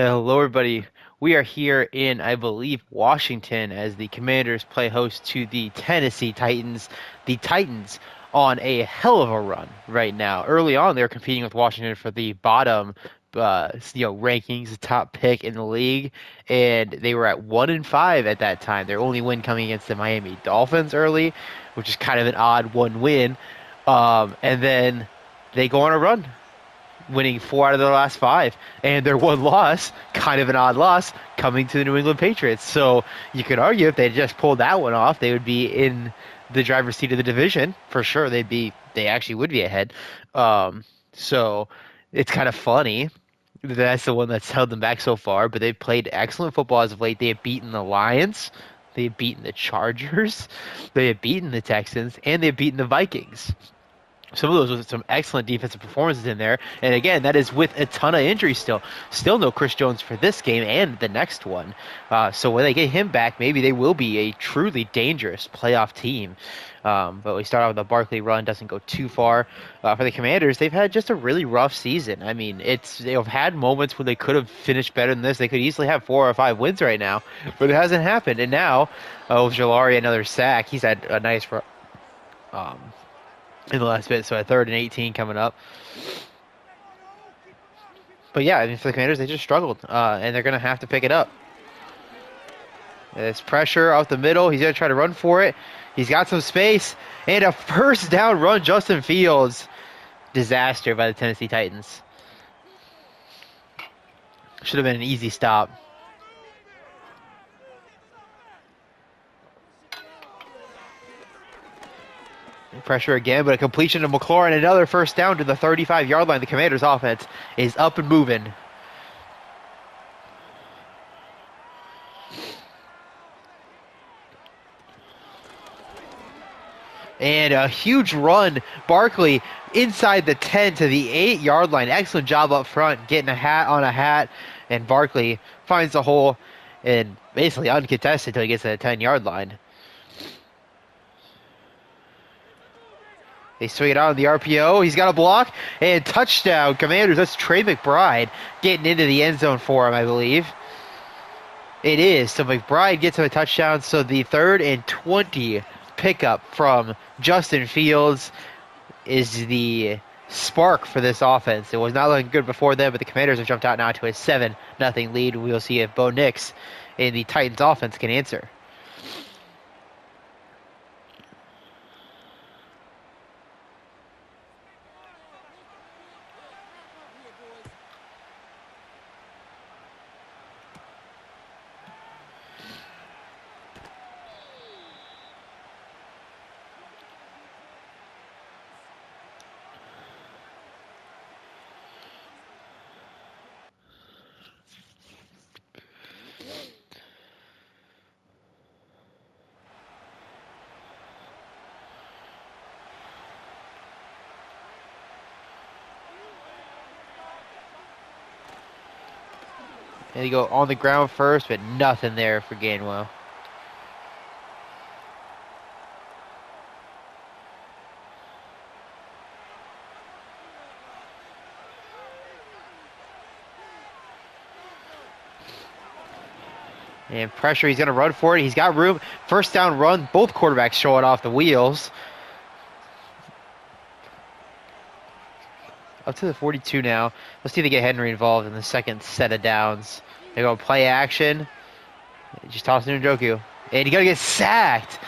Hello, everybody. We are here in, I believe, Washington as the Commanders play host to the Tennessee Titans. The Titans on a hell of a run right now. Early on, they were competing with Washington for the bottom, rankings, the top pick in the league, and they were at 1-5 at that time. Their only win coming against the Miami Dolphins early, which is kind of an odd one win. And then they go on a run winning four out of their last five, and their one loss, kind of an odd loss, coming to the New England Patriots. So you could argue if they just pulled that one off, they would be in the driver's seat of the division for sure. They actually would be ahead. So it's kind of funny. That's the one that's held them back so far, but they've played excellent football as of late. They have beaten the Lions, they have beaten the Chargers, they have beaten the Texans, and they have beaten the Vikings. Some of those with some excellent defensive performances in there. And again, that is with a ton of injuries still. Still no Chris Jones for this game and the next one. So when they get him back, maybe they will be a truly dangerous playoff team. But we start out with a Barkley run, doesn't go too far. For the Commanders, they've had just a really rough season. I mean, they've had moments when they could have finished better than this. They could easily have 4 or 5 wins right now, but it hasn't happened. And now, with Jalari, another sack, he's had a nice um, in the last bit, so a 3rd and 18 coming up. But yeah, I mean, for the Commanders, they just struggled, and they're going to have to pick it up. There's pressure out the middle. He's going to try to run for it. He's got some space, and a first down run, Justin Fields. Disaster by the Tennessee Titans. Should have been an easy stop. Pressure again, but a completion to McLaurin. Another first down to the 35-yard line. The Commanders' offense is up and moving. And a huge run. Barkley inside the 10 to the 8-yard line. Excellent job up front, getting a hat on a hat. And Barkley finds the hole and basically uncontested until he gets to the 10-yard line. They swing it out on the RPO. He's got a block and touchdown. Commanders, that's Trey McBride getting into the end zone for him, I believe. It is. So McBride gets him a touchdown. So the 3rd and 20 pickup from Justin Fields is the spark for this offense. It was not looking good before then, but the Commanders have jumped out now to a 7-0 lead. We will see if Bo Nix in the Titans offense can answer. And they go on the ground first, but nothing there for Gainwell. And pressure, he's going to run for it. He's got room. First down run. Both quarterbacks show it off the wheels. Up to the 42 now. Let's see if they get Henry involved in the second set of downs. They go play action. Just toss it to Njoku. And you got to get sacked.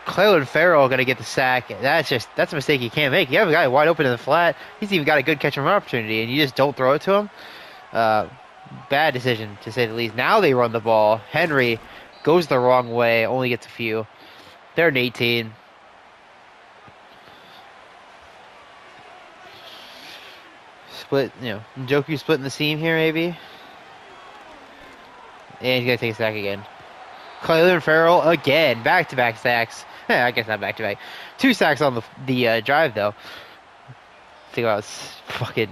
Clelin Ferrell going to get the sack. That's a mistake you can't make. You have a guy wide open in the flat. He's even got a good catch and run opportunity, and you just don't throw it to him. Bad decision, to say the least. Now they run the ball. Henry goes the wrong way, only gets a few. They're an 18. Split, Njoku splitting the seam here, maybe. And he's going to take a sack again. Clelin Ferrell again. Back-to-back sacks. I guess not back-to-back. 2 sacks on the drive, though. I think I was fucking...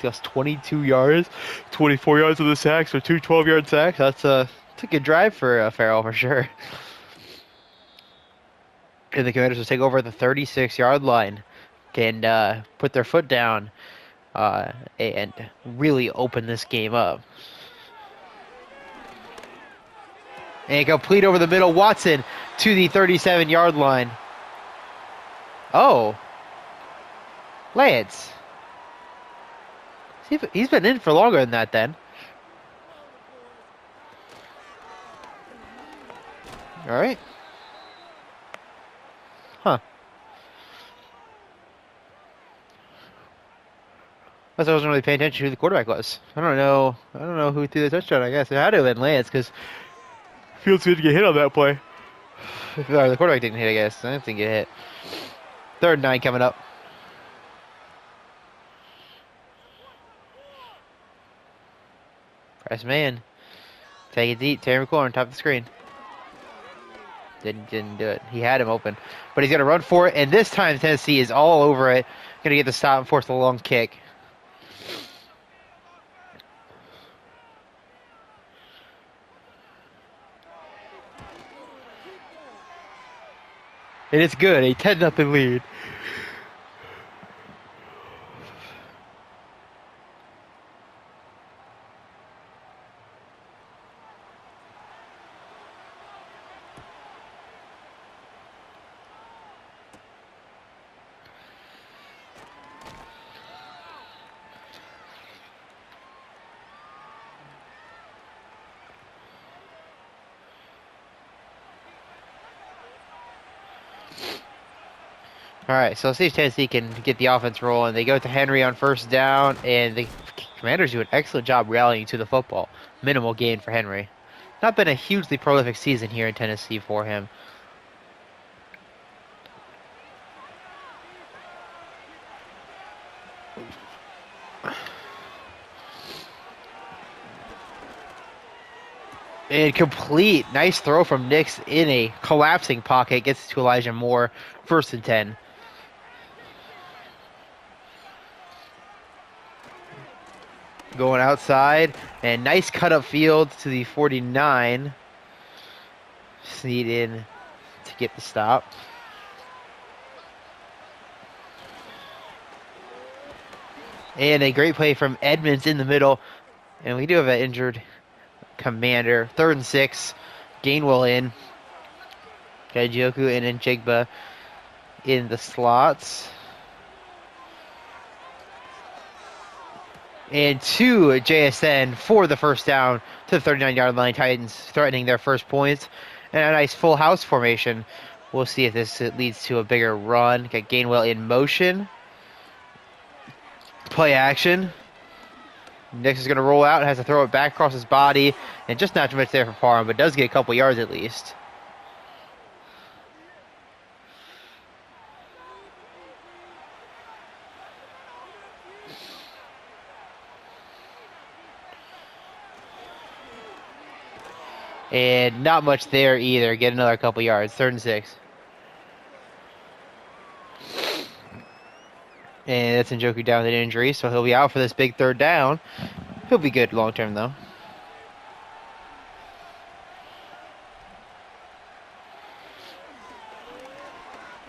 That's 22 yards, 24 yards of the sacks, so 2 12-yard sacks. That's a good drive for Farrell for sure. And the Commanders will take over at the 36-yard line and put their foot down. and really open this game up. And complete over the middle. Watson to the 37-yard line. Oh. Lance. He's been in for longer than that then. All right. Huh. I wasn't really paying attention to who the quarterback was. I don't know who threw the touchdown, I guess. It had to have been Lance because Fields didn't get hit on that play. Or the quarterback didn't hit, I guess. I didn't think it hit. 3rd and 9 coming up. Press man. Take it deep. Terry McLaurin, top of the screen. Didn't do it. He had him open. But he's going to run for it. And this time Tennessee is all over it. Going to get the stop and force the long kick. And it's good. A 10-0 lead. All right, so let's see if Tennessee can get the offense rolling. They go to Henry on 1st down, and the Commanders do an excellent job rallying to the football. Minimal gain for Henry. Not been a hugely prolific season here in Tennessee for him. And complete. Nice throw from Nix in a collapsing pocket. Gets to Elijah Moore. 1st and 10. Going outside. And nice cut up field to the 49. Sneed in to get the stop. And a great play from Edmonds in the middle. And we do have an injured Commander. 3rd and 6. Gainwell in. Got Joku and Njigba in the slots. And to JSN for the 1st down to the 39-yard line. Titans threatening their first points. And a nice full house formation. We'll see if this leads to a bigger run. Got Gainwell in motion. Play action. Nix is going to roll out, has to throw it back across his body, and just not too much there for Parham, but does get a couple yards at least. And not much there either. Get another couple yards. 3rd and 6. And that's Njoku down with an injury, so he'll be out for this big 3rd down. He'll be good long term, though.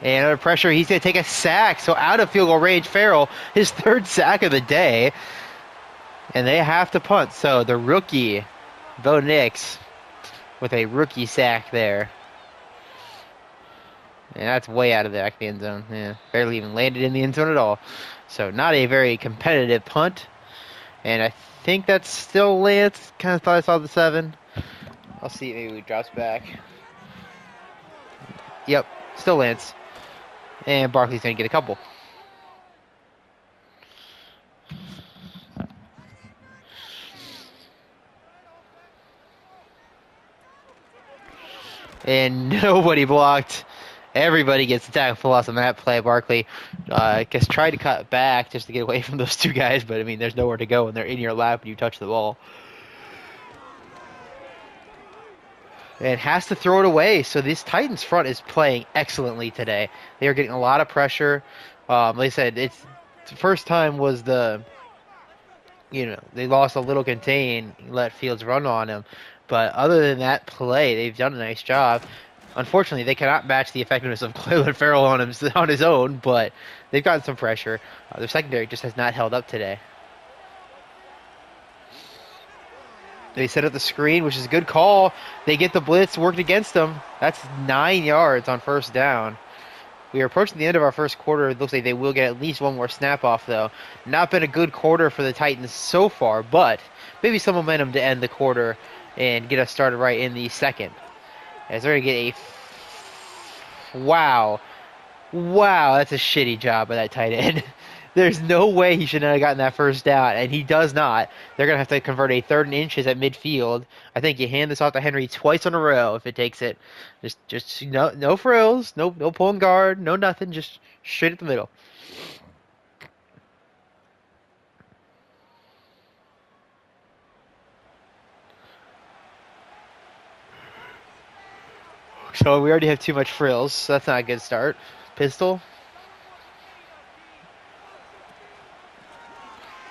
And under pressure, he's going to take a sack. So out of field goal range, Farrell, his 3rd sack of the day. And they have to punt. So the rookie, Bo Nix, with a rookie sack there. And that's way out of the end zone. Yeah, barely even landed in the end zone at all. So not a very competitive punt. And I think that's still Lance. Kind of thought I saw the 7. I'll see. Maybe he drops back. Yep, still Lance. And Barkley's going to get a couple. And nobody blocked. Everybody gets the tackle for loss on that play. Barkley just tried to cut back just to get away from those 2 guys, but I mean, there's nowhere to go when they're in your lap and you touch the ball. And has to throw it away. So this Titans front is playing excellently today. They are getting a lot of pressure. Like I said, it's the first time was they lost a little contain, let Fields run on him. But other than that play, they've done a nice job. Unfortunately, they cannot match the effectiveness of Clelin Ferrell on his own, but they've gotten some pressure. Their secondary just has not held up today. They set up the screen, which is a good call. They get the blitz worked against them. That's 9 yards on first down. We are approaching the end of our first quarter. It looks like they will get at least one more snap off, though. Not been a good quarter for the Titans so far, but maybe some momentum to end the quarter and get us started right in the second. As they're going to get a... Wow. Wow, that's a shitty job by that tight end. There's no way he should not have gotten that first down, and he does not. They're going to have to convert a 3rd and inches at midfield. I think you hand this off to Henry twice in a row if it takes it. Just no frills, no pulling guard, no nothing, just straight at the middle. So we already have too much frills, so that's not a good start. Pistol.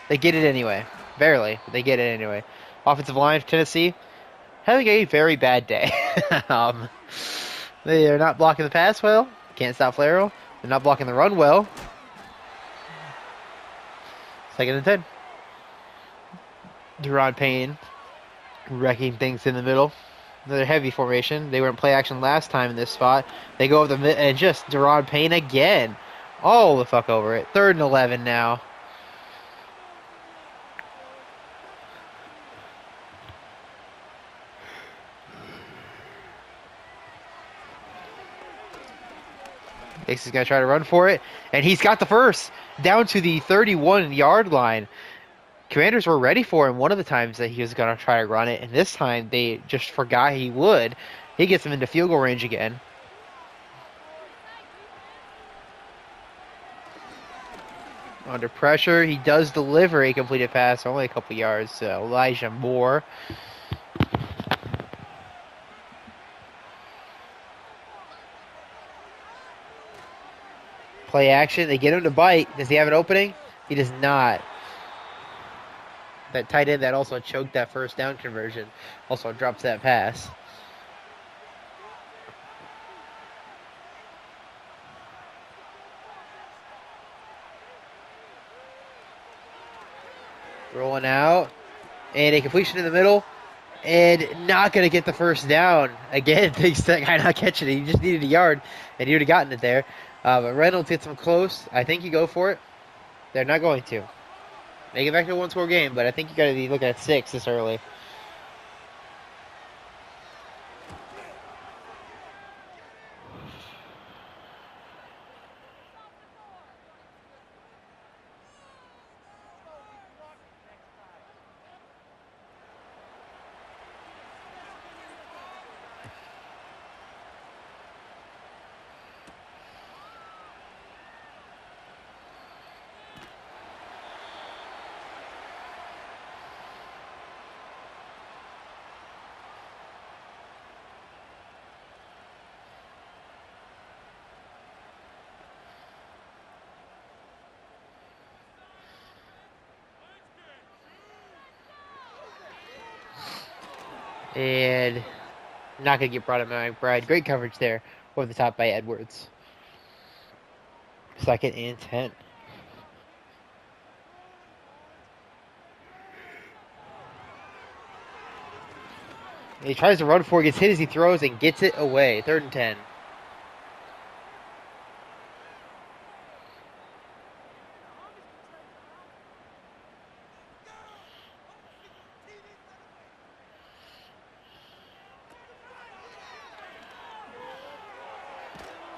They get it anyway. Barely, but they get it anyway. Offensive line for Tennessee having a very bad day. um, they are not blocking the pass well. Can't stop Flaro. They're not blocking the run well. 2nd and 10. Deron Payne wrecking things in the middle. Another heavy formation. They were in play action last time in this spot. They go over the and just Deron Payne again. All the fuck over it. 3rd and 11 now. Hicks is going to try to run for it, and he's got the first down to the 31-yard line. Commanders were ready for him one of the times that he was going to try to run it, and this time they just forgot he would. He gets him into field goal range again. Under pressure, he does deliver a completed pass, only a couple yards to Elijah Moore. Play action. They get him to bite. Does he have an opening? He does not. That tight end that also choked that first down conversion also drops that pass. Rolling out. And a completion in the middle. And not going to get the first down. Again, thanks to that guy not catching it. He just needed a yard, and he would have gotten it there. But Reynolds gets him close. I think you go for it. They're not going to. Make it back to a one-score game, but I think you got to be looking at 6 this early. And not going to get brought up by McBride. Great coverage there over the top by Edwards. 2nd and 10. He tries to run for it, gets hit as he throws, and gets it away. 3rd and 10.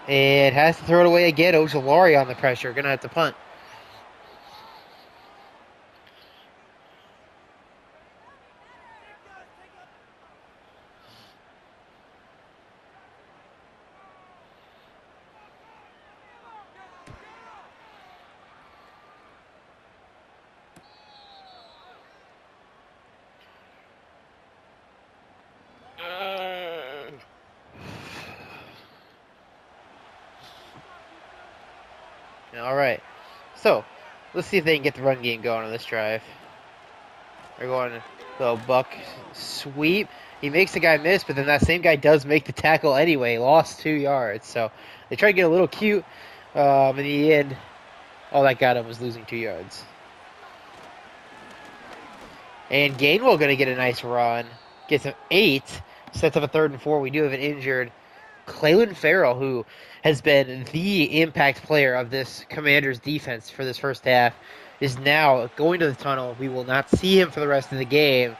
And has to throw it away again. Ojolari on the pressure. Going to have to punt. All right. So, let's see if they can get the run game going on this drive. They're going the buck sweep. He makes the guy miss, but then that same guy does make the tackle anyway. Lost 2 yards. So they try to get a little cute. In the end, all that got him was losing 2 yards. And Gainwell going to get a nice run. Gets him 8. Sets up a 3rd and 4. We do have an injured Clayton Farrell, who has been the impact player of this Commanders defense for this first half, is now going to the tunnel. We will not see him for the rest of the game.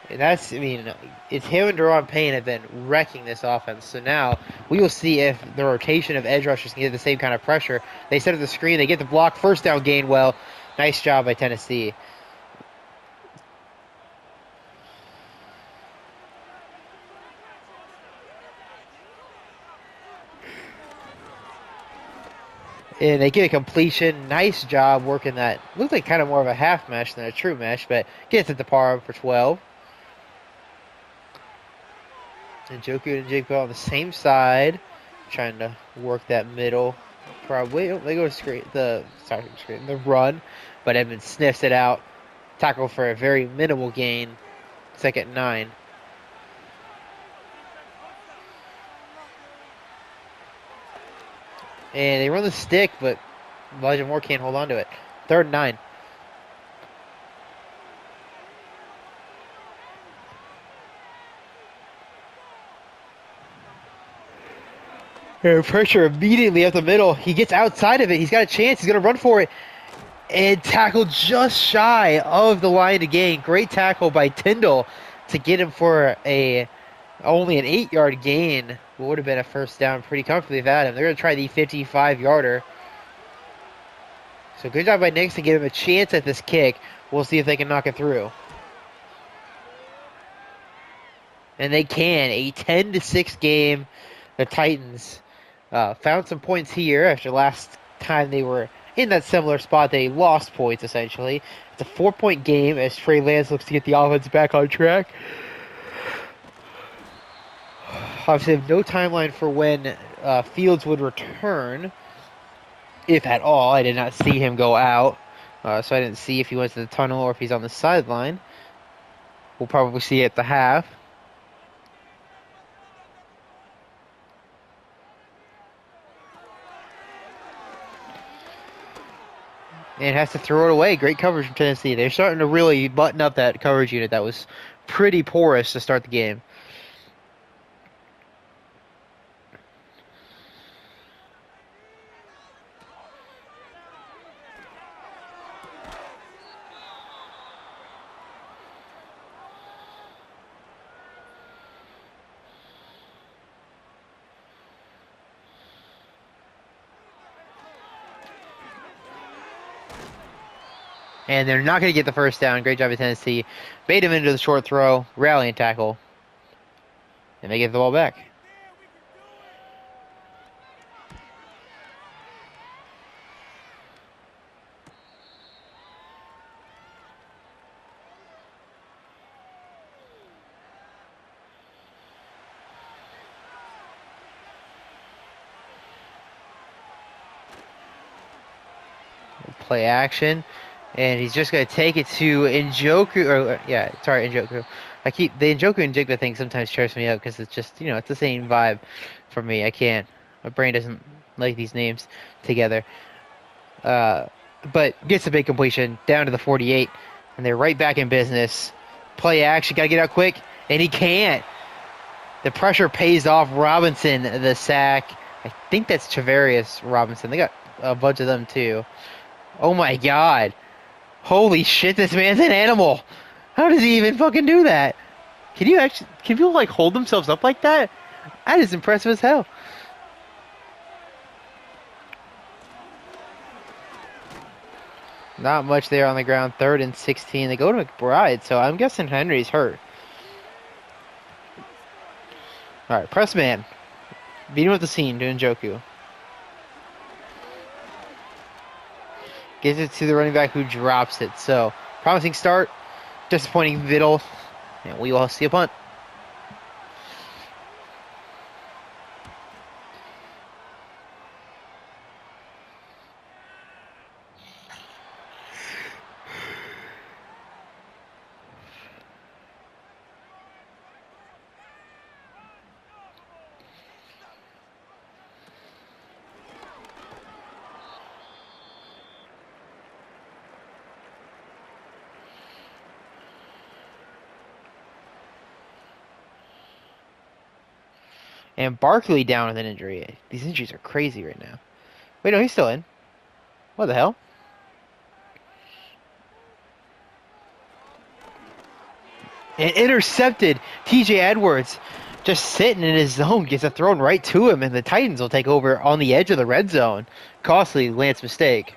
And that's, I mean, it's him and Deron Payne have been wrecking this offense. So now we will see if the rotation of edge rushers can get the same kind of pressure. They set up the screen. They get the block. First down, Gainwell. Nice job by Tennessee. And they get a completion. Nice job working that. Looked like kind of more of a half mesh than a true mesh, but gets it to par for 12. And Njoku and Jake Bell on the same side, trying to work that middle. Probably they go to the run, but Edmonds sniffs it out. Tackle for a very minimal gain. 2nd and 9. And they run the stick, but Elijah Moore can't hold on to it. 3rd and 9. Pressure immediately up the middle. He gets outside of it. He's got a chance. He's going to run for it. And tackle just shy of the line to gain. Great tackle by Tyndall to get him for only an 8-yard gain. Would have been a first down pretty comfortably if had him. They're going to try the 55-yarder. So good job by Nix to give him a chance at this kick. We'll see if they can knock it through. And they can. A 10-6 game. The Titans found some points here after last time they were in that similar spot. They lost points, essentially. It's a 4-point game as Trey Lance looks to get the offense back on track. Obviously, have no timeline for when Fields would return, if at all. I did not see him go out, so I didn't see if he went to the tunnel or if he's on the sideline. We'll probably see it at the half. And has to throw it away. Great coverage from Tennessee. They're starting to really button up that coverage unit that was pretty porous to start the game. And they're not going to get the first down. Great job of Tennessee. Bait him into the short throw. Rallying tackle. And they get the ball back. Play action. And he's just going to take it to Njoku. Njoku. The Njoku and Jigba thing sometimes trips me up because it's just, it's the same vibe for me. I can't. My brain doesn't like these names together. But gets a big completion down to the 48. And they're right back in business. Play action. Got to get out quick. And he can't. The pressure pays off. Robinson, the sack. I think that's Travarius Robinson. They got a bunch of them too. Oh my god. Holy shit, this man's an animal. How does he even fucking do that? Can people like hold themselves up like that? That is impressive as hell. Not much there on the ground. 3rd and 16. They go to McBride, so I'm guessing Henry's hurt. Alright, press man. Beat him with the seam to Njoku. Gives it to the running back who drops it. So, promising start. Disappointing middle. And we will see a punt. And Barkley down with an injury. These injuries are crazy right now. Wait, no, he's still in. What the hell? And intercepted. TJ Edwards just sitting in his zone gets it thrown right to him, and the Titans will take over on the edge of the red zone. Costly Lance mistake.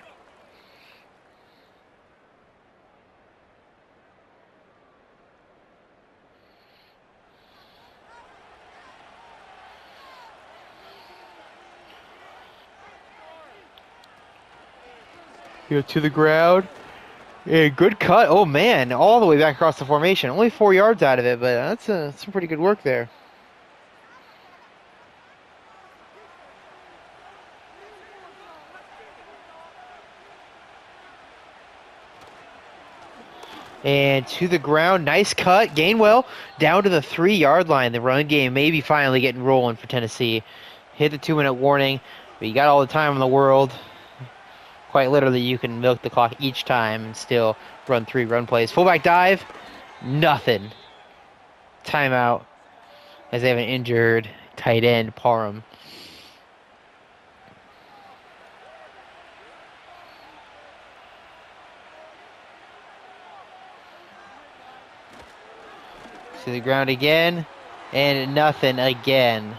To the ground. Yeah, good cut. Oh man, all the way back across the formation. Only 4 yards out of it, but that's some pretty good work there. And to the ground, nice cut. Gainwell down to the 3-yard line. The run game maybe finally getting rolling for Tennessee. Hit the 2-minute warning, but you got all the time in the world. Quite literally, you can milk the clock each time and still run 3 run plays. Fullback dive, nothing. Timeout as they have an injured tight end, Parham. To the ground again, and nothing again.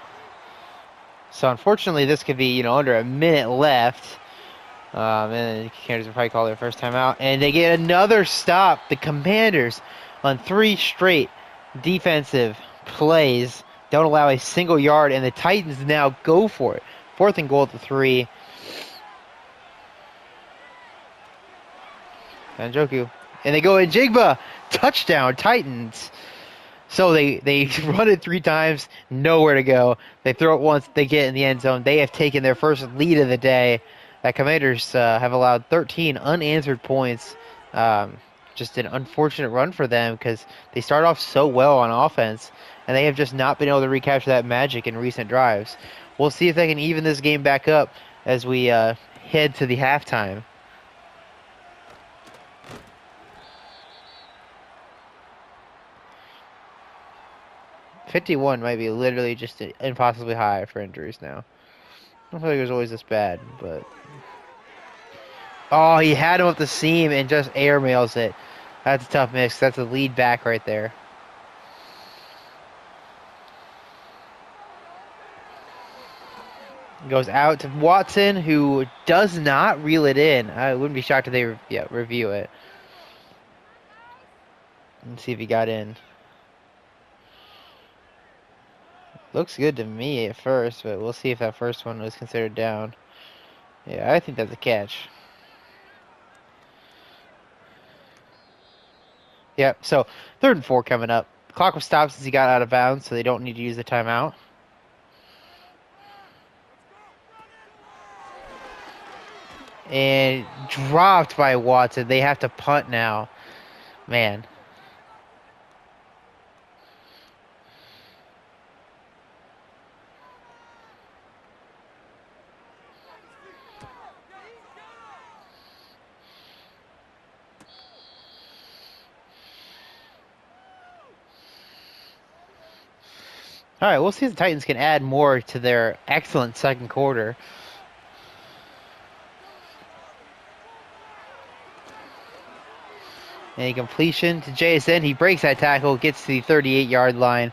So unfortunately, this could be, under a minute left. And the Commanders will probably call their first time out. And they get another stop. The Commanders on 3 straight defensive plays don't allow a single yard, and the Titans now go for it. 4th and goal at the 3. Njoku. And they go in Jigba. Touchdown, Titans. So they run it 3 times, nowhere to go. They throw it once, they get in the end zone. They have taken their first lead of the day. The Commanders have allowed 13 unanswered points. Just an unfortunate run for them because they start off so well on offense, and they have just not been able to recapture that magic in recent drives. We'll see if they can even this game back up as we head to the halftime. $51 might be literally just impossibly high for injuries now. I don't feel like it was always this bad, but... Oh, he had him up the seam and just airmails it. That's a tough miss. That's a lead back right there. Goes out to Watson, who does not reel it in. I wouldn't be shocked if they review it. Let's see if he got in. Looks good to me at first, but we'll see if that first one was considered down. Yeah, I think that's a catch. Yep, so 3rd and 4 coming up. The clock was stopped since he got out of bounds, so they don't need to use the timeout. And dropped by Watson. They have to punt now. Man. All right, we'll see if the Titans can add more to their excellent second quarter. And a completion to JSN. He breaks that tackle, gets to the 38-yard line.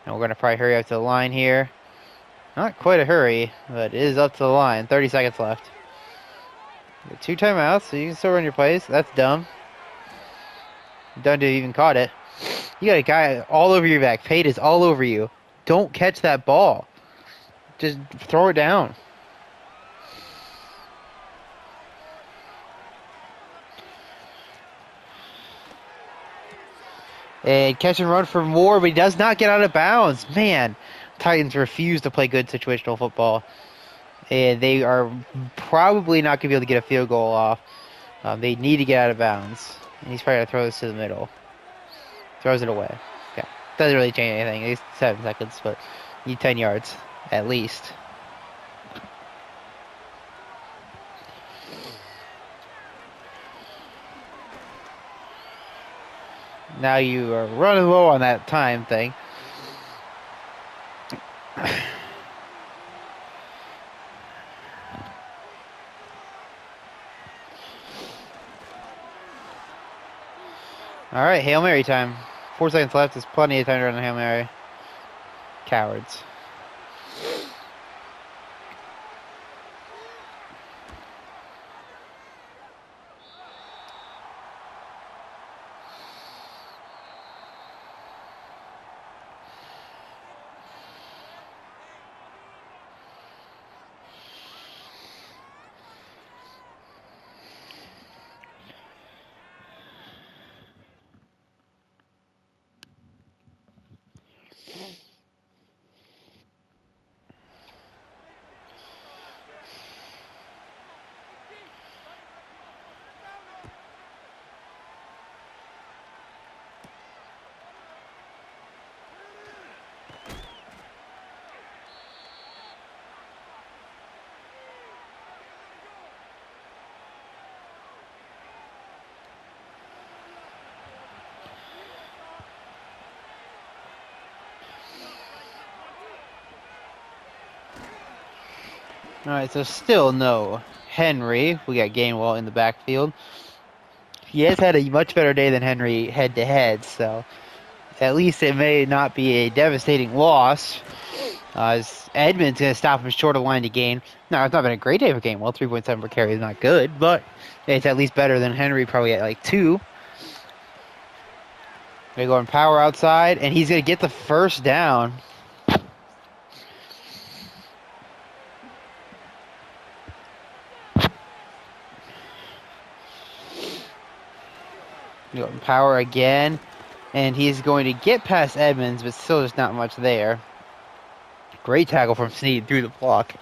And we're going to probably hurry up to the line here. Not quite a hurry, but it is up to the line. 30 seconds left. 2 timeouts, so you can still run your plays. That's dumb. Done to even caught it. You got a guy all over your back. Fade is all over you. Don't catch that ball. Just throw it down. And catch and run for more, but he does not get out of bounds. Man, Titans refuse to play good situational football. And they are probably not going to be able to get a field goal off. They need to get out of bounds. And he's probably going to throw this to the middle. Throws it away. Yeah, doesn't really change anything. It's 7 seconds, but you need 10 yards at least. Now you are running low on that time thing. All right, Hail Mary time. 4 seconds left. There's plenty of time to run a Hail Mary. Cowards. All right, so still no Henry. We got Gainwell in the backfield. He has had a much better day than Henry head-to-head, so at least it may not be a devastating loss. As Edmonds going to stop him short of line to gain. No, it's not been a great day for Gainwell. 3.7 per carry is not good, but it's at least better than Henry, probably at like 2. They go in power outside, and he's going to get the first down. Go in power again, and he's going to get past Edmonds, but still just not much there. Great tackle from Snead through the block.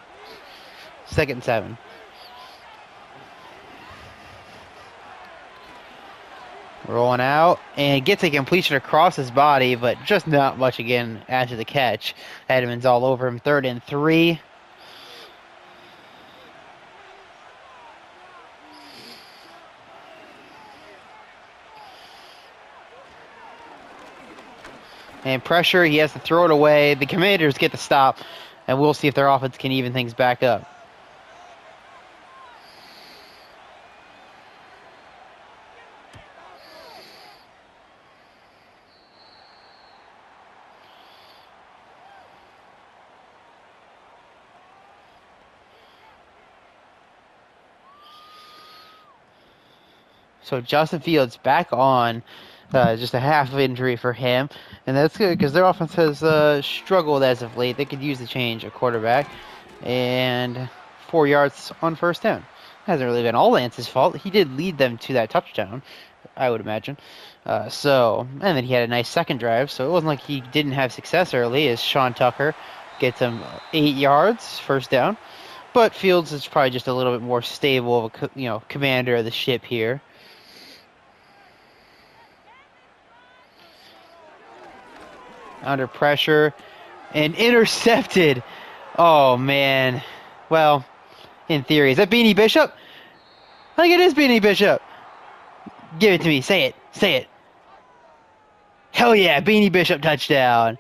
2nd and 7. Rolling out, and gets a completion across his body, but just not much again after the catch. Edmonds all over him. 3rd and 3. And pressure, he has to throw it away. The Commanders get the stop, and we'll see if their offense can even things back up. So Justin Fields back on, just a half of injury for him, and that's good because their offense has struggled as of late. They could use the change at quarterback, and 4 yards on first down. Hasn't really been all Lance's fault. He did lead them to that touchdown, I would imagine. And then he had a nice second drive, so it wasn't like he didn't have success early. As Sean Tucker gets him 8 yards, first down. But Fields is probably just a little bit more stable of a commander of the ship here. Under pressure and intercepted. Oh man. Well, in theory, is that Beanie Bishop? I think it is Beanie Bishop. Give it to me. Say it. Say it. Hell yeah, Beanie Bishop touchdown.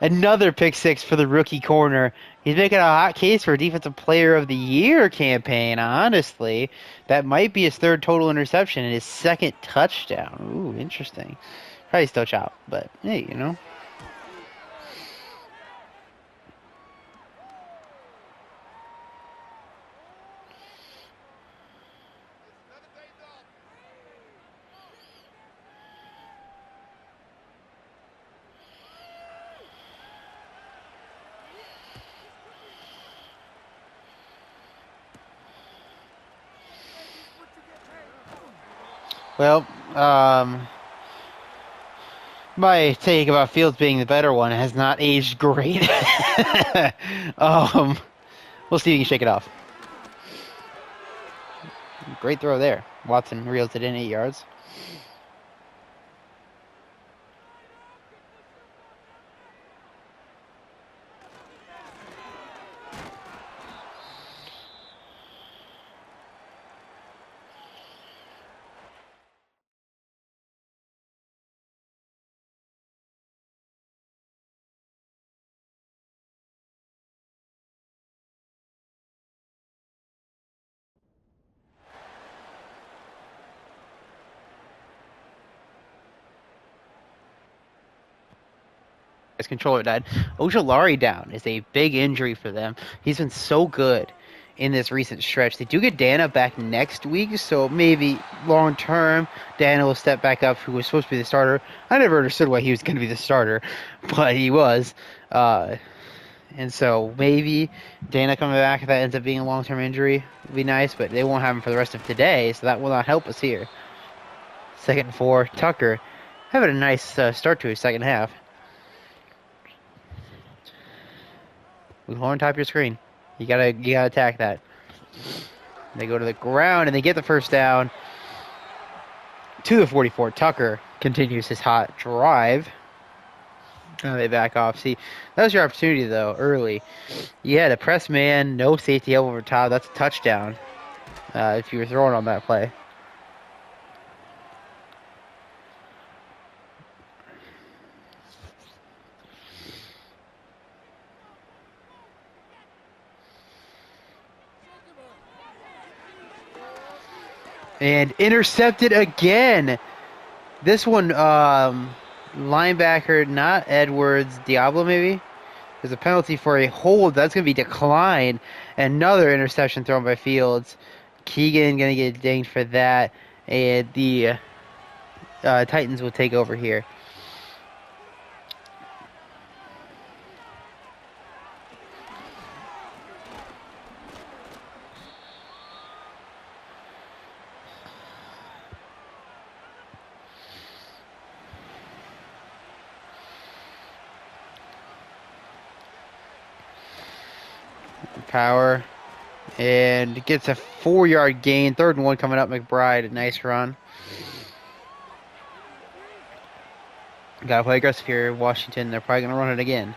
Another pick six for the rookie corner. He's making a hot case for Defensive Player of the Year campaign, honestly. That might be his 3rd total interception and his 2nd touchdown. Ooh, interesting. Probably still chop, but hey. Well, my take about Fields being the better one has not aged great. We'll see if he can shake it off. Great throw there. Watson reels it in 8 yards. His controller died. Ojulari down is a big injury for them. He's been so good in this recent stretch. They do get Dana back next week, so maybe long term Dana will step back up, who was supposed to be the starter. I never understood why he was going to be the starter, but he was. And so maybe Dana coming back, if that ends up being a long-term injury, would be nice, but they won't have him for the rest of today, so that will not help us here. 2nd and 4, Tucker having a nice start to his second half. On top of your screen. You gotta attack that. They go to the ground and they get the first down to the 44. Tucker continues his hot drive. They back off. See, that was your opportunity though, early. You had a press man, no safety help over top. That's a touchdown. If you were throwing on that play. And intercepted again. This one, linebacker, not Edwards, Diablo maybe? There's a penalty for a hold. That's going to be declined. Another interception thrown by Fields. Keegan going to get dinged for that. And the Titans will take over here. Power, and gets a 4-yard gain. 3rd and 1 coming up. McBride, a nice run. Gotta play aggressive here. Washington, they're probably gonna run it again.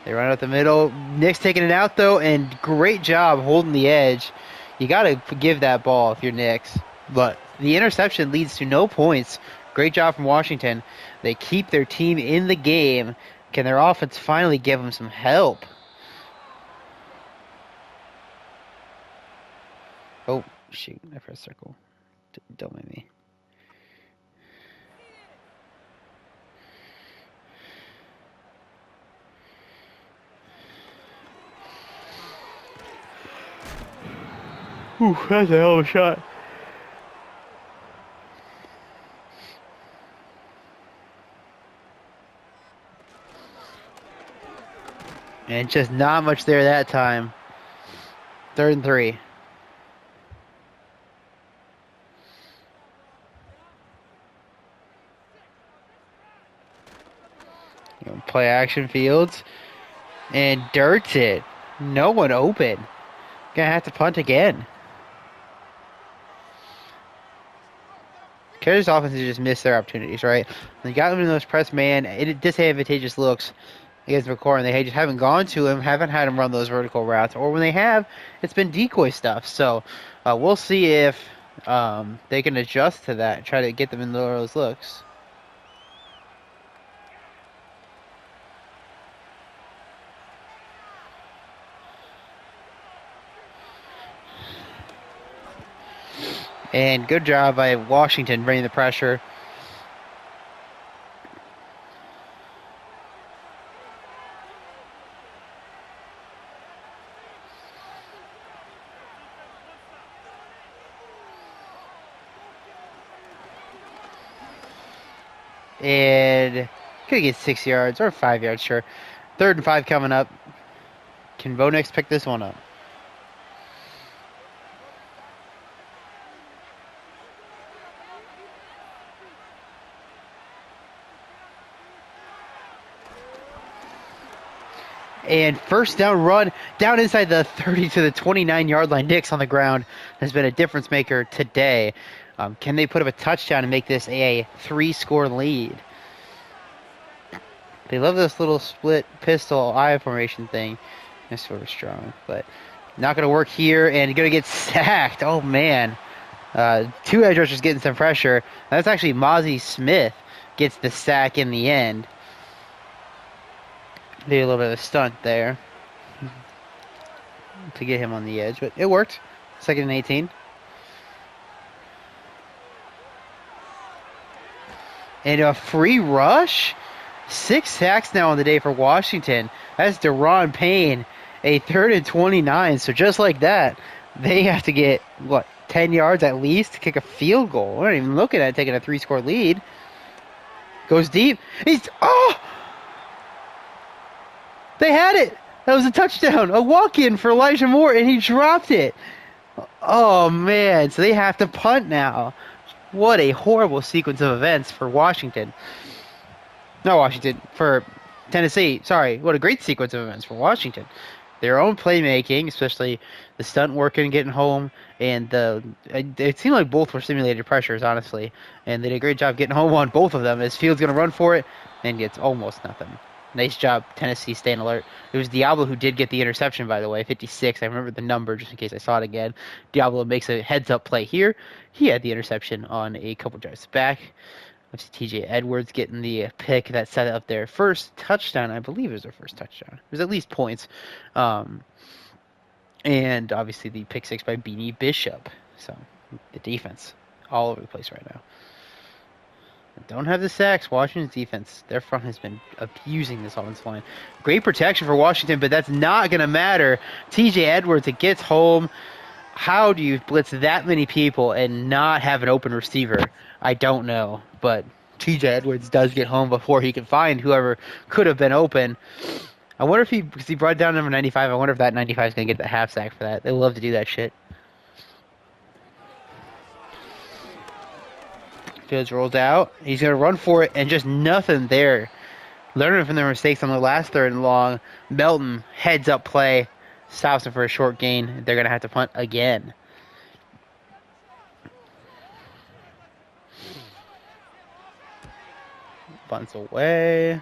They run it up the middle. Nick's taking it out though, and great job holding the edge. You gotta give that ball if you're Knicks, but the interception leads to no points. Great job from Washington. They keep their team in the game. Can their offense finally give them some help? Oh, shoot. I pressed circle. Don't make me. Ooh, that's a hell of a shot. And just not much there that time. 3rd and 3. Play action Fields. And dirts it. No one open. Gonna have to punt again. Carter's offense has just missed their opportunities, right? They got them in those press man, disadvantageous looks against McCord, and they just haven't gone to him, haven't had him run those vertical routes, or when they have, it's been decoy stuff. So we'll see if they can adjust to that, try to get them in those looks. And good job by Washington bringing the pressure. And could get 6 yards or 5 yards, sure. 3rd and 5 coming up. Can Bo Nix pick this one up? And first down run down inside the 30 to the 29-yard line. Nix on the ground has been a difference maker today. Can they put up a touchdown and make this a 3-score lead? They love this little split pistol I formation thing. It's sort of strong, but not going to work here, and going to get sacked. Oh, man. 2 edge rushers getting some pressure. That's actually Mozzie Smith gets the sack in the end. Did a little bit of a stunt there to get him on the edge, but it worked. 2nd and 18. And a free rush 6 sacks now on the day for Washington. That's Deron Payne, a 3rd and 29. So just like that, they have to get, what, 10 yards at least to kick a field goal. We're not even looking at taking a 3-score lead. Goes deep. They had it. That was a touchdown. A walk-in for Elijah Moore, and he dropped it. Oh, man. So they have to punt now. What a horrible sequence of events for Washington. Not Washington, for Tennessee. Sorry, what a great sequence of events for Washington. Their own playmaking, especially the stunt work and getting home, and it seemed like both were simulated pressures, honestly. And they did a great job getting home on both of them as Fields going to run for it and gets almost nothing. Nice job, Tennessee, staying alert. It was Diablo who did get the interception, by the way, 56. I remember the number just in case I saw it again. Diablo makes a heads-up play here. He had the interception on a couple drives back. TJ Edwards getting the pick that set up their first touchdown. I believe it was their first touchdown. It was at least points. And obviously the pick 6 by Beanie Bishop. So the defense all over the place right now. Don't have the sacks. Washington's defense, their front has been abusing this offensive line. Great protection for Washington, but that's not going to matter. TJ Edwards, it gets home. How do you blitz that many people and not have an open receiver? I don't know, but TJ Edwards does get home before he can find whoever could have been open. I wonder if because he brought down number 95, I wonder if that 95 is going to get the half sack for that. They love to do that shit. Fields rolls out. He's going to run for it, and just nothing there. Learning from their mistakes on the last 3rd and long. Melton, heads up play, stops him for a short gain. They're going to have to punt again. Bunts away.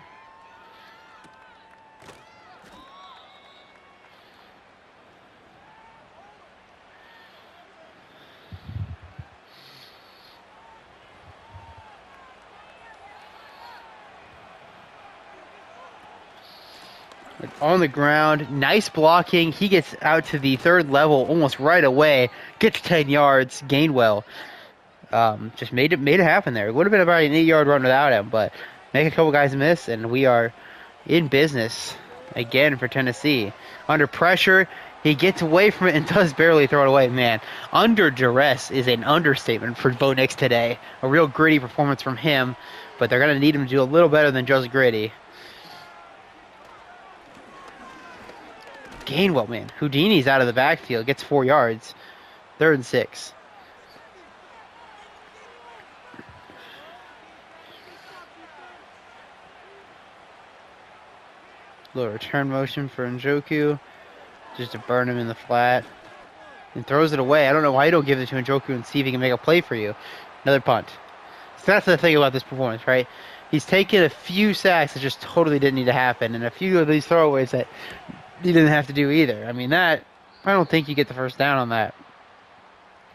On the ground, nice blocking. He gets out to the 3rd level almost right away. Gets 10 yards. Gainwell just made it happen there. It would have been about an 8-yard run without him, but make a couple guys miss, and we are in business again for Tennessee. Under pressure, he gets away from it and does barely throw it away. Man, under duress is an understatement for Bo Nix today. A real gritty performance from him, but they're going to need him to do a little better than just gritty. Gainwell, man. Houdini's out of the backfield. Gets 4 yards. 3rd and 6. Little return motion for Njoku. Just to burn him in the flat. And throws it away. I don't know why you don't give it to Njoku and see if he can make a play for you. Another punt. So that's the thing about this performance, right? He's taken a few sacks that just totally didn't need to happen. And a few of these throwaways that he didn't have to do either. I mean, I don't think you get the first down on that.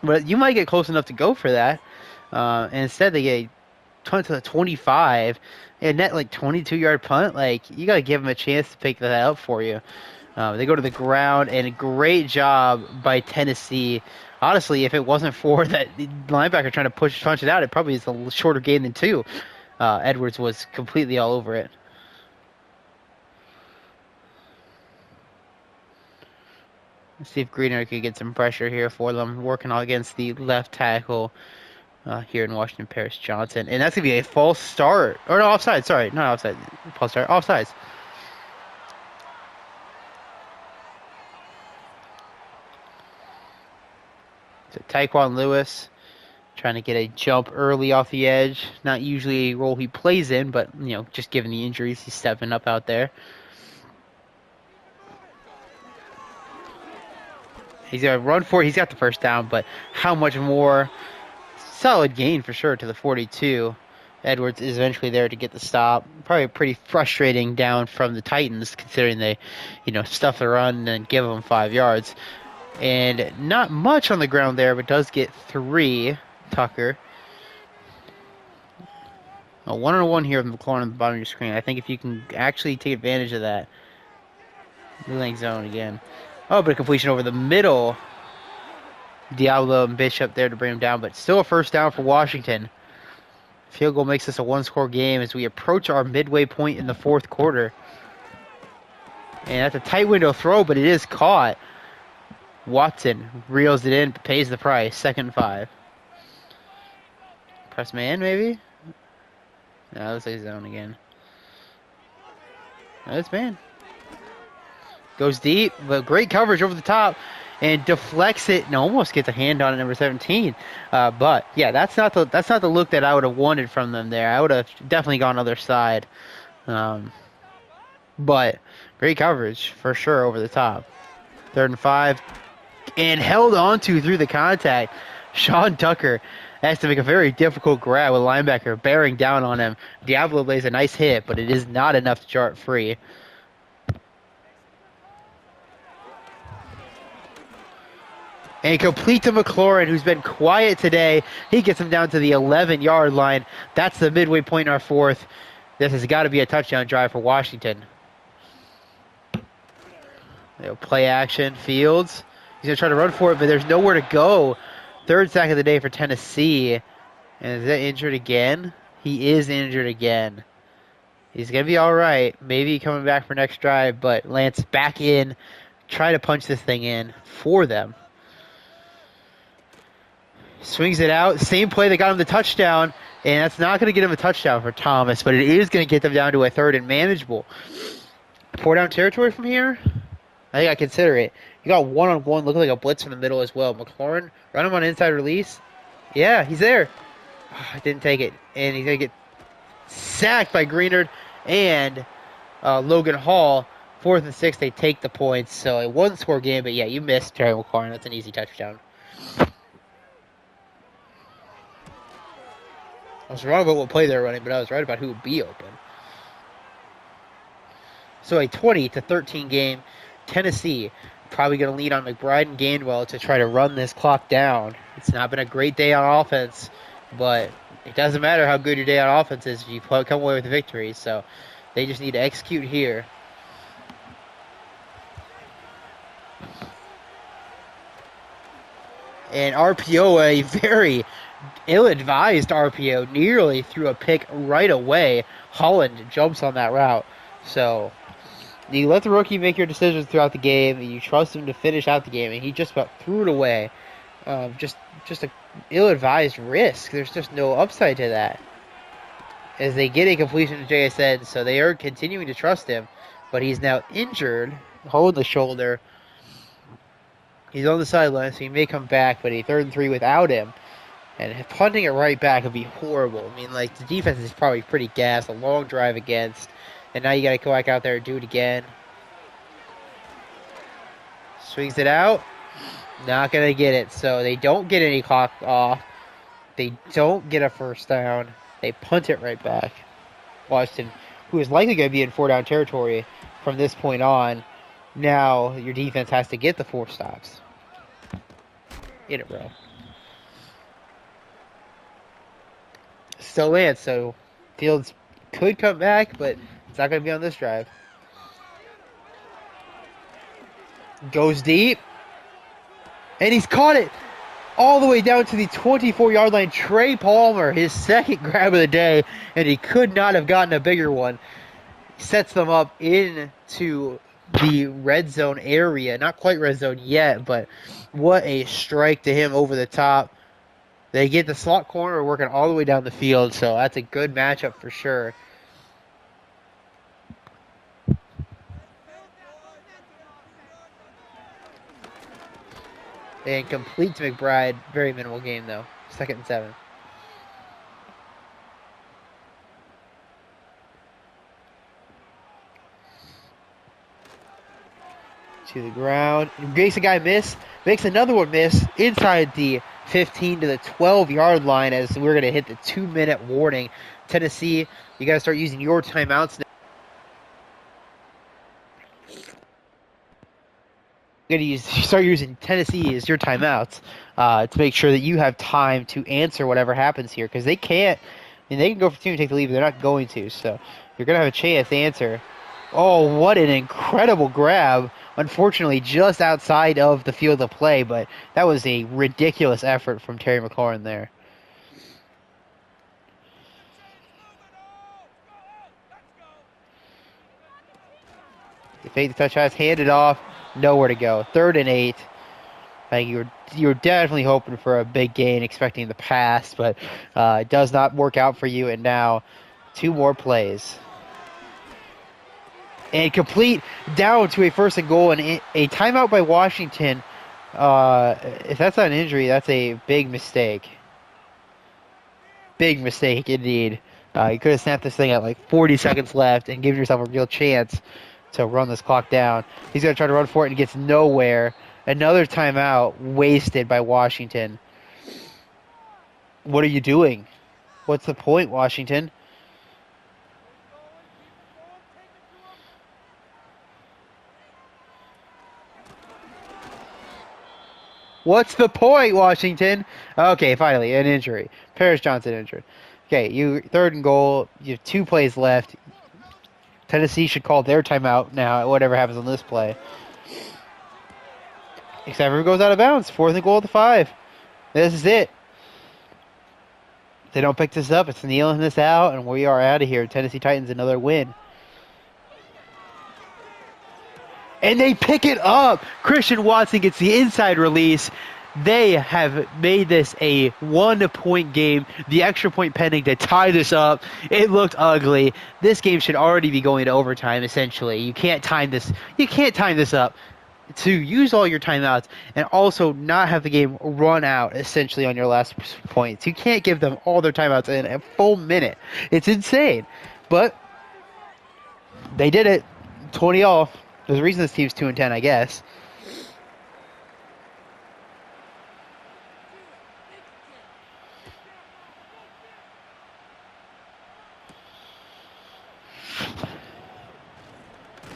But you might get close enough to go for that. And instead they get punt to the 25. And net like 22-yard punt. Like, you got to give them a chance to pick that up for you. They go to the ground, and a great job by Tennessee. Honestly, if it wasn't for that linebacker trying to punch it out, it probably is a shorter game than 2. Edwards was completely all over it. Let's see if Greener could get some pressure here for them, working against the left tackle here in Washington, Paris Johnson. And that's going to be a false start. Or no, offside. Sorry, not offside. False start. Offsides. So Tyquan Lewis trying to get a jump early off the edge. Not usually a role he plays in, but, just given the injuries, he's stepping up out there. He's going to run for it. He's got the first down, but how much more? Solid gain for sure to the 42. Edwards is eventually there to get the stop. Probably pretty frustrating down from the Titans, considering they, stuff the run and give them 5 yards. And not much on the ground there, but does get 3. Tucker. A 1-on-1 here from the corner on the bottom of your screen. I think if you can actually take advantage of that. Blue lane zone again. Oh, but a completion over the middle. Diablo and Bishop there to bring him down, but still a first down for Washington. Field goal makes this a one-score game as we approach our midway point in the fourth quarter. And that's a tight window throw, but it is caught. Watson reels it in, pays the price. 2nd and 5. Press man, maybe? No, let's say zone again. No, it's man. Goes deep, but great coverage over the top. And deflects it and almost gets a hand on it, number 17. But yeah, that's not the look that I would have wanted from them there. I would have definitely gone other side. But great coverage for sure over the top. 3rd and 5, and held on to through the contact. Sean Tucker has to make a very difficult grab with linebacker bearing down on him. Diablo lays a nice hit, but it is not enough to chart free. And complete to McLaurin, who's been quiet today. He gets him down to the 11-yard line. That's the midway point in our fourth. This has got to be a touchdown drive for Washington. Play action, Fields. He's going to try to run for it, but there's nowhere to go. 3rd sack of the day for Tennessee. And is that injured again? He is injured again. He's going to be all right. Maybe coming back for next drive, but Lance back in. Try to punch this thing in for them. Swings it out. Same play that got him the touchdown. And that's not going to get him a touchdown for Thomas, but it is going to get them down to a 3rd and manageable. 4-down territory from here? I think I consider it. You got one-on-one, looking like a blitz from the middle as well. McLaurin, run him on inside release. Yeah, he's there. I didn't take it. And he's going to get sacked by Greenard and Logan Hall. 4th and 6, they take the points. So a one-score game, but yeah, you missed Terry McLaurin. That's an easy touchdown. I was wrong about what play they were running, but I was right about who would be open. So a 20-13 game. Tennessee probably going to lead on McBride and Gainwell to try to run this clock down. It's not been a great day on offense, but it doesn't matter how good your day on offense is if you come away with a victory. So they just need to execute here. And RPO, a very ill-advised RPO, nearly threw a pick right away. Holland jumps on that route. So you let the rookie make your decisions throughout the game, and you trust him to finish out the game, and he just about threw it away. Just a ill-advised risk. There's just no upside to that. As they get a completion to JSN, so they are continuing to trust him, but he's now injured, holding the shoulder. He's on the sideline, so he may come back, but a 3rd and 3 without him. And punting it right back would be horrible. I mean, like, the defense is probably pretty gassed, a long drive against. And now you got to go back out there and do it again. Swings it out. Not going to get it. So they don't get any clock off. They don't get a 1st down. They punt it right back. Washington, who is likely going to be in 4-down territory from this point on. Now your defense has to get the 4 stops in a row. Still Lance, so Fields could come back, but it's not going to be on this drive. Goes deep. And he's caught it all the way down to the 24-yard line. Trey Palmer, his 2nd grab of the day, and he could not have gotten a bigger one. Sets them up into the red zone area. Not quite red zone yet, but what a strike to him over the top. They get the slot corner working all the way down the field, so that's a good matchup for sure. And complete to McBride. Very minimal game, though. 2nd and 7. To the ground. Makes a guy miss. Makes another one miss inside the 15 to the 12-yard line as we're going to hit the 2-minute warning. Tennessee, you got to start using your timeouts now. Start using Tennessee as your timeouts to make sure that you have time to answer whatever happens here, because they can't. I mean, they can go for 2 and take the lead, but they're not going to. So you're going to have a chance to answer. Oh, what an incredible grab. Unfortunately, just outside of the field of play, but that was a ridiculous effort from Terry McLaurin there. You fake the touch pass, hand it off, nowhere to go. 3rd and 8. Like you were definitely hoping for a big gain, expecting the pass, but it does not work out for you. And now 2 more plays. And complete down to a 1st and goal, and a timeout by Washington. If that's not an injury, that's a big mistake. Big mistake indeed. You could have snapped this thing at like 40 seconds left and given yourself a real chance to run this clock down. He's going to try to run for it and gets nowhere. Another timeout wasted by Washington. What are you doing? What's the point, Washington? What's the point, Washington? Okay, finally, an injury. Paris Johnson injured. Okay, 3rd and goal. You have 2 plays left. Tennessee should call their timeout now, whatever happens on this play. Except everyone goes out of bounds. 4th and goal at the 5. This is it. If they don't pick this up, it's kneeling this out, and we are out of here. Tennessee Titans, another win. And they pick it up. Christian Watson gets the inside release. They have made this a 1-point game. The extra point pending to tie this up. It looked ugly. This game should already be going to overtime, essentially. You can't time this. You can't time this up to use all your timeouts and also not have the game run out, essentially, on your last points. You can't give them all their timeouts in a full minute. It's insane. But they did it. 20-all. There's a reason this team's 2-10, I guess.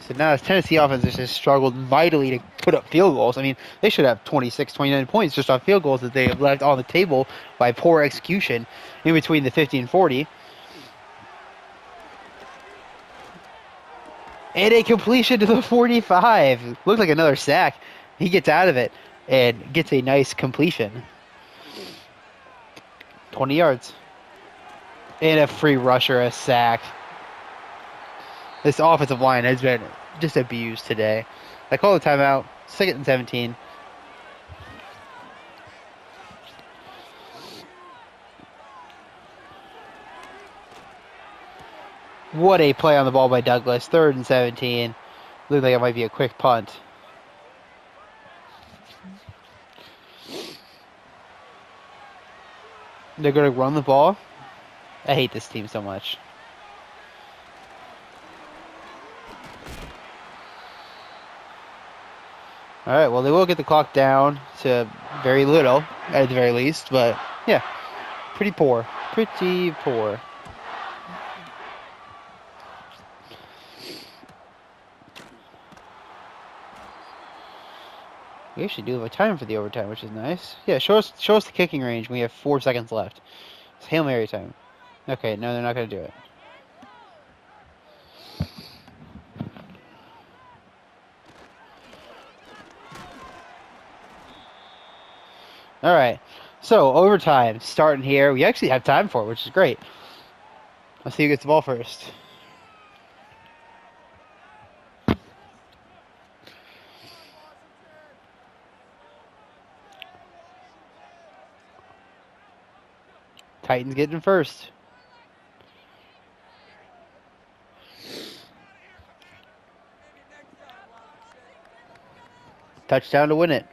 So now this Tennessee offense has just struggled mightily to put up field goals. I mean, they should have 26, 29 points just on field goals that they have left on the table by poor execution in between the 50 and 40. And a completion to the 45. Looked like another sack. He gets out of it and gets a nice completion. 20 yards. And a free rusher, a sack. This offensive line has been just abused today. I call the timeout. 2nd and 17. What a play on the ball by Douglas. 3rd and 17. Looked like it might be a quick punt. They're going to run the ball. I hate this team so much. All right, well, they will get the clock down to very little, at the very least. But, yeah, pretty poor. Pretty poor. We actually do have a time for the overtime, which is nice. Yeah, show us the kicking range when we have 4 seconds left. It's Hail Mary time. Okay, no, they're not going to do it. All right, so overtime starting here. We actually have time for it, which is great. Let's see who gets the ball first. Titans getting first. Touchdown to win it.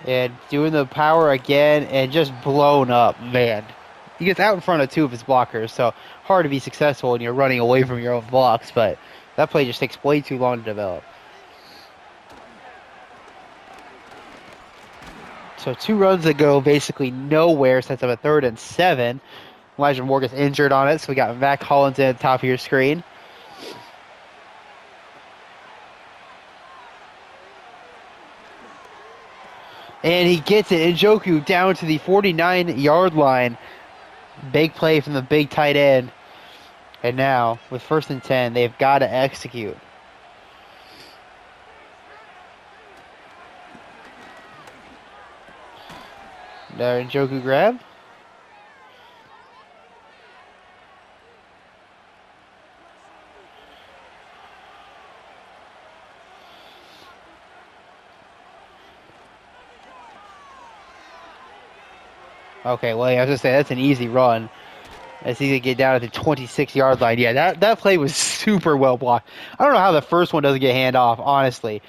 And doing the power again and just blown up, man. He gets out in front of 2 of his blockers, so hard to be successful when you're running away from your own blocks, but that play just takes way too long to develop. So 2 runs that go basically nowhere, sets up a 3rd and 7. Elijah Moore gets injured on it, so we got Mac Hollins in at the top of your screen. And he gets it. Njoku down to the 49-yard line. Big play from the big tight end. And now, with 1st and 10, they've got to execute. There, Njoku grab. Okay, well, yeah, I was going to say, that's an easy run. As he's going to get down at the 26-yard line. Yeah, that play was super well blocked. I don't know how the first one doesn't get handoff, honestly.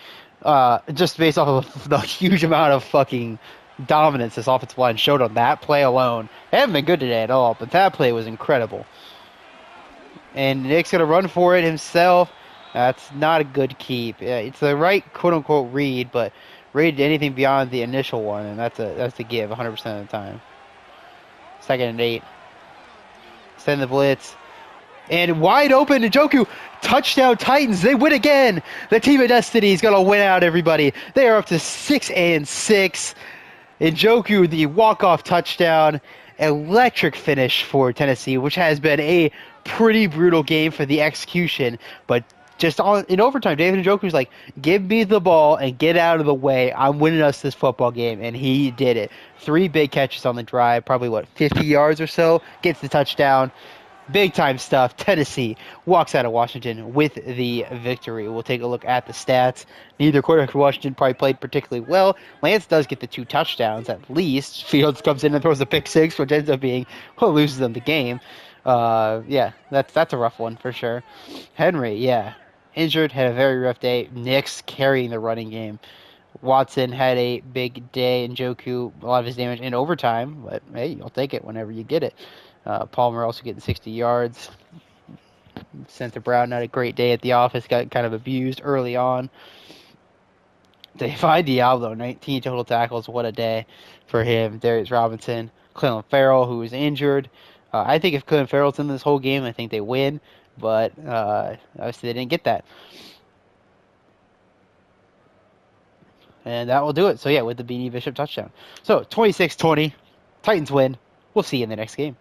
Just based off of the huge amount of fucking dominance this offensive line showed on that play alone. They haven't been good today at all, but that play was incredible. And Nick's going to run for it himself. That's not a good keep. It's the right quote-unquote read, but read anything beyond the initial one, and that's a give 100% of the time. 2nd and 8. Send the blitz. And wide open, Njoku. Touchdown Titans. They win again. The team of destiny is going to win out, everybody. They are up to 6-6. Njoku, the walk-off touchdown. Electric finish for Tennessee, which has been a pretty brutal game for the execution. But just in overtime, David Njoku's like, give me the ball and get out of the way. I'm winning us this football game. And he did it. 3 big catches on the drive, probably, 50 yards or so. Gets the touchdown. Big time stuff. Tennessee walks out of Washington with the victory. We'll take a look at the stats. Neither quarterback for Washington probably played particularly well. Lance does get the 2 touchdowns at least. Fields comes in and throws a pick 6, which ends up being what loses them the game. Yeah, that's a rough one for sure. Henry, yeah, injured, had a very rough day. Knicks carrying the running game. Watson had a big day. Njoku, a lot of his damage in overtime, but hey, you'll take it whenever you get it. Palmer also getting 60 yards. Center Brown had a great day at the office, got kind of abused early on. Devin Diablo, 19 total tackles. What a day for him. Darius Robinson. Clelin Ferrell, who was injured. I think if Clelin Ferrell's in this whole game, I think they win. But obviously they didn't get that. And that will do it. So, yeah, with the Beanie Bishop touchdown. So, 26-20. Titans win. We'll see you in the next game.